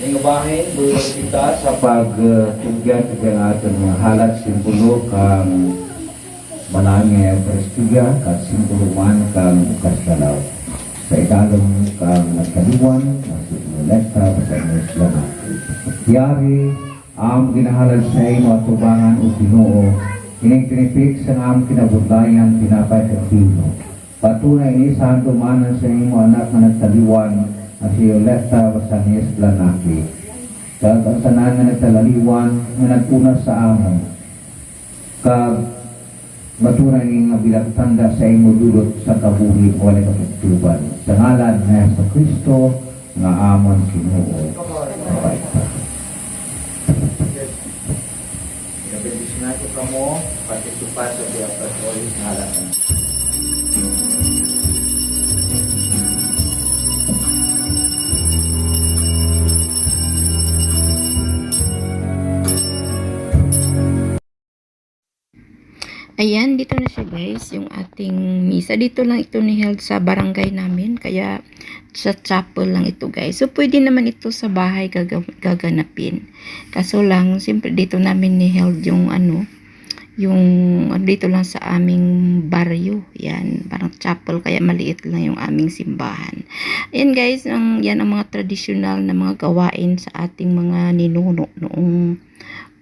Yung bahin, buwan kita sa pagtugyan ng ating mga halat, simbolo kang manangay ang prestiga at simbolo man kang bukas kalaw. Sa ikalong kang nagkaliwan, nasa inulekta, sa Islam. Yari, ang ginahalad sa ino at tubangan o Ginoo, ining tinipik sa ang kinabudlayan, pinapay sa Pino. Patunay ni Santo Manan sa imo anak na nagkaliwan, at Violeta Basanis Planaki. Kag ang tanan nga nagtalaliwan nga nagpuna sa amon. Kag matunay nga bilang tanda sa imo dulot sa kabuhi o walay katugtuban. Sa ngalan ni Hesus Kristo nga amon Ginoo. Pinabendisyon natin ka mo, patitupan sa Apostolic ngalan. Ayan, dito na siya guys, yung ating misa. Dito lang ito ni-held sa barangay namin, kaya sa chapel lang ito guys. So, pwede naman ito sa bahay gaganapin. Kaso lang, siyempre dito namin ni-held yung dito lang sa aming baryo. Yan, parang chapel, kaya maliit lang yung aming simbahan. Ayan guys, yan ang mga tradisyonal na mga gawain sa ating mga ninuno noong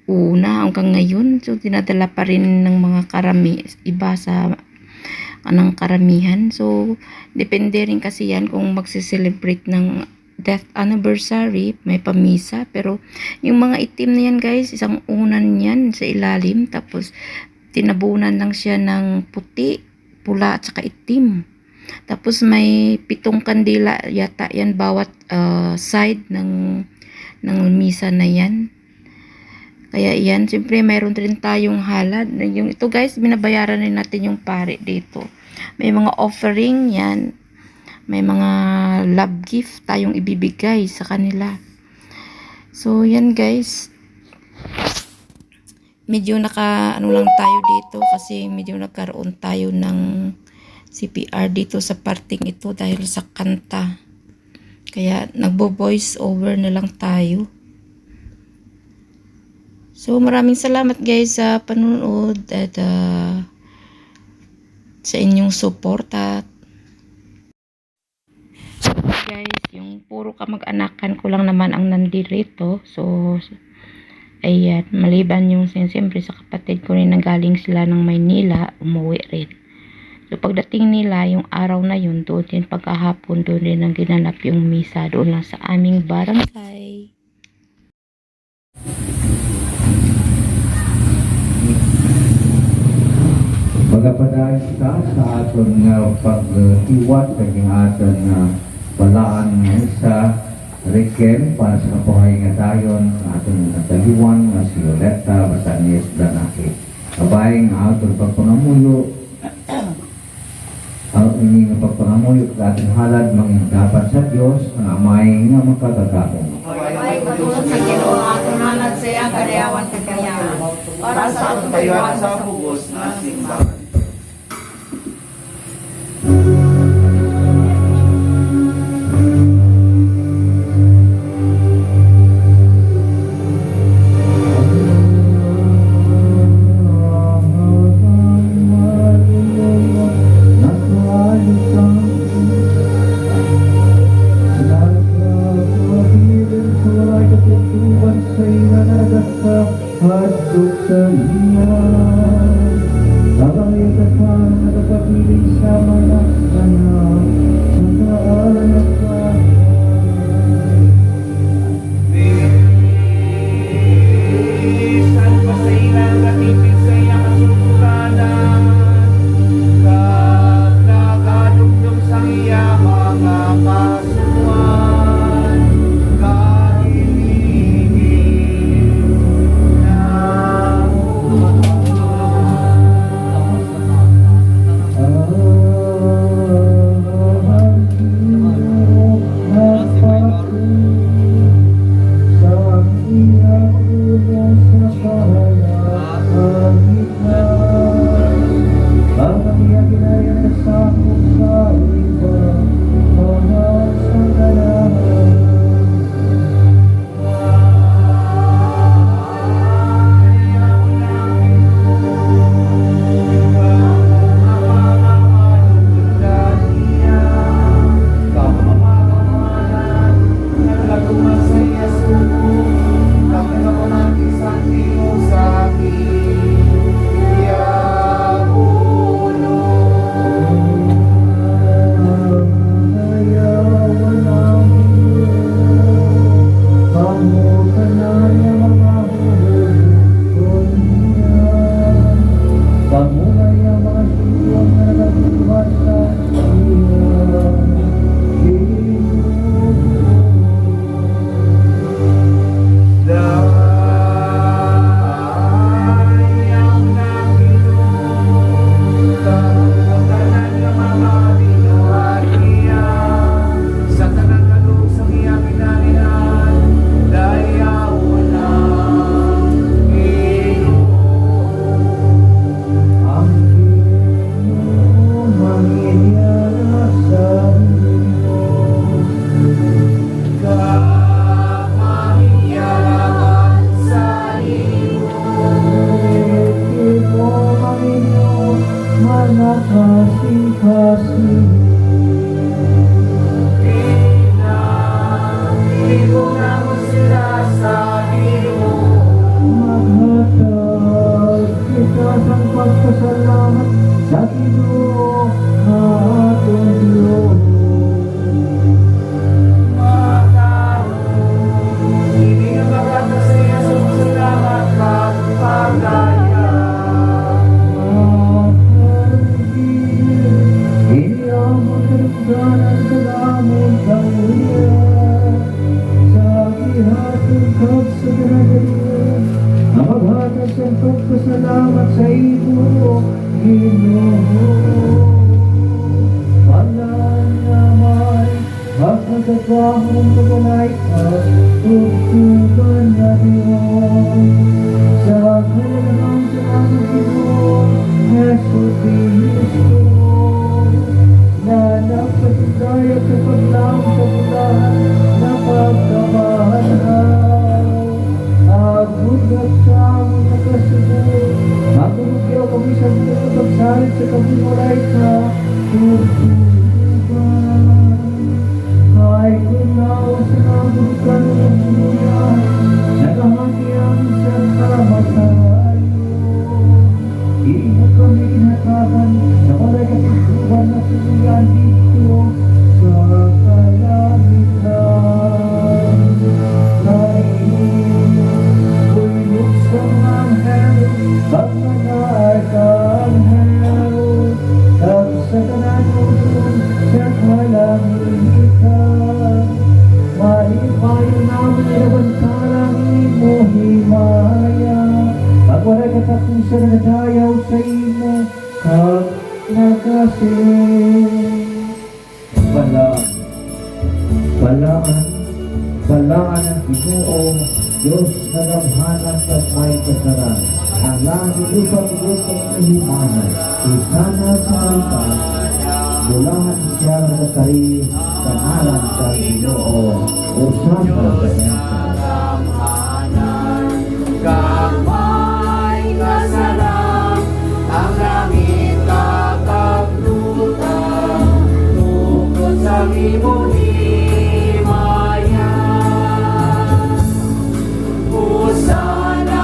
una hanggang ngayon. So dinadala pa rin ng mga iba sa anong karamihan. So depende rin kasi yan kung magse-celebrate ng death anniversary, may pamisa. Pero yung mga itim na yan guys, isang unan yan sa ilalim, tapos tinabunan lang siya ng puti, pula at saka itim. Tapos may 7 kandila yata yan bawat side ng misa na yan. Kaya yan, siyempre mayroon rin tayong halad. Yung ito guys, binabayaran rin natin yung pare dito. May mga offering yan. May mga love gift tayong ibibigay sa kanila. So yan guys. Medyo lang tayo dito kasi medyo nagkaroon tayo ng CPR dito sa parting ito dahil sa kanta. Kaya nagbo-voice over na lang tayo. So, maraming salamat guys sa panunood at sa inyong suporta. So, guys, yung puro kamag-anakan ko lang naman ang nandirito. So, ayan, maliban yung siyempre sa kapatid ko rin nanggaling sila ng Maynila, umuwi rin. So, pagdating nila, yung araw na yun, doon din pagkahapon, doon din ang ginanap yung misa, doon lang sa aming barangay. Magapadaan kita sa aton pag-iwat kaging aton balaan sa Riken para sa kabuhay nga dayon aton nataliwan nga si Violeta Basanis Planaki. Kabay nga aton pagpangamuyo ang inyong pagpangamuyo sa ating halad dapat sa Diyos ang amay nga makagagahong. Ay, patuloy sa Ginoo aton halad sa iyang kadayawan kagayahan para sa aton kayuhan sa bugos na simbahan. hadlok sa iya. Habang ikatang nagpapiling sa mga anak, sa daan at bahay. Bisan pa sa ilang katipid sa iyang kasuguranan, kat nakadugdog sa iya mga kasuan, kahiligin na Salamat sa iyo, Ginoo. Walang naman, magkagawang pagulay at tugtugan na Diyos. Sa kailangang salamat Ginoo, Jesus Cristo, na nagpatugaya sa paglang kapulahan na pagkabahan. Agudot sa aming nakasubod, magulugyaw kami sa mga pagsalit sa kabulay ka, tugtugan. Ay kunawa sa kabulukan ng buyan, nagahangyan sa kamatayo. Di mo kami inatakan, na wala'y katugtugan na subuyan dito sa kalangitan. Katapusan na dayaw sa imo kag nagasin. Balaan ang Ginoo, Diyos na nabhanan at may kasaran. Ang langit upang Diyos ang nahimanan, isana sa altar, bulahan siya na kari, kanalan sa Ginoo, o sana sa kanyang Gamay kasalang ang langit kakaglutan, tungkol sa imo himayan. Hosana,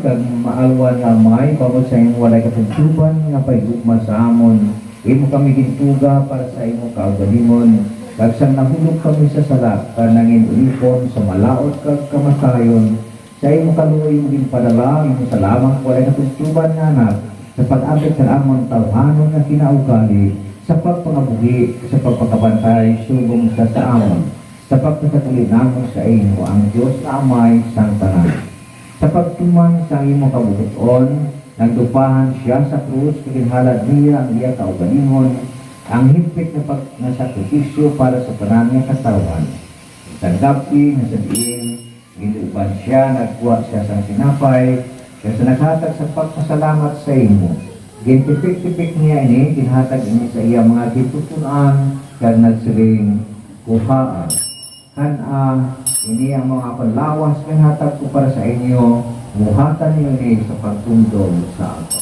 kag maalwan nga may pabot sa imong walay katugtuban nga paigugma sa amon. Imo kami gintuga para sa imong kaugalingon. Kag sang nahulog kami sa sala, kanangin ulipon sa malaot kag kamatayon. Sa imo kaluoy mo ginpadala, imo salamat walay katugtuban nga anak, sa pag-abot sa amon tawhanon nga kinaugali, sa pagpangabuhi, sa pagpakabantay, subong sa amon, sa pagkatatuloy namon sa imo, ang Diyos na amay sang tanan. Sa pagtuman sa imo kabubuton, nagdupahan siya sa krus, kaginhalad niya ang iya kaugalingon, ang higpit na sakripisyo para sa tanan niya katawan. Sa gabi na sa diin, ginuban siya, nagkuha siya sa sinapay, siya sa naghatag sa pagpasalamat sa imo. Gintipik-tipik niya ini, ginhatag ini sa iya mga kitutunan, kag nagsiling, kuhaan. Ini ang mga panlawas na hatag ko para sa inyo, muhatan niyo ini sa pagtundong sa ato.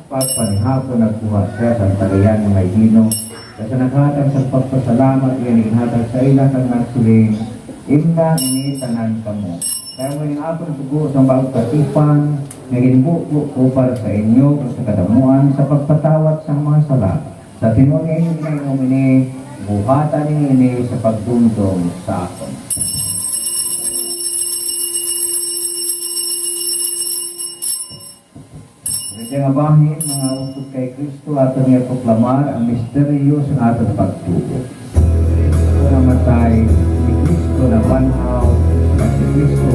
Pagpanihapon nagkuha siya sa tagayan ng may hino, kasi naghatag sa pagpasalamat yan, ginhatag sa ilang kang nagsiling, imna ini tanan kamo. Kaya mo yung atong tugo sa bagong katipan, naging buko ko para sa inyo, sa kadamuan, sa pagpatawat sa mga sala. Sa tinunin ninyo ngayong ini, buhatan ninyo ini sa pagdundong sa akin. Kaya nga bahin, mga usod kay Kristo, ato niya proklamar ang misteryo sa atong pagtubo. Kristo namatay, si Kristo na banhaw, at si Kristo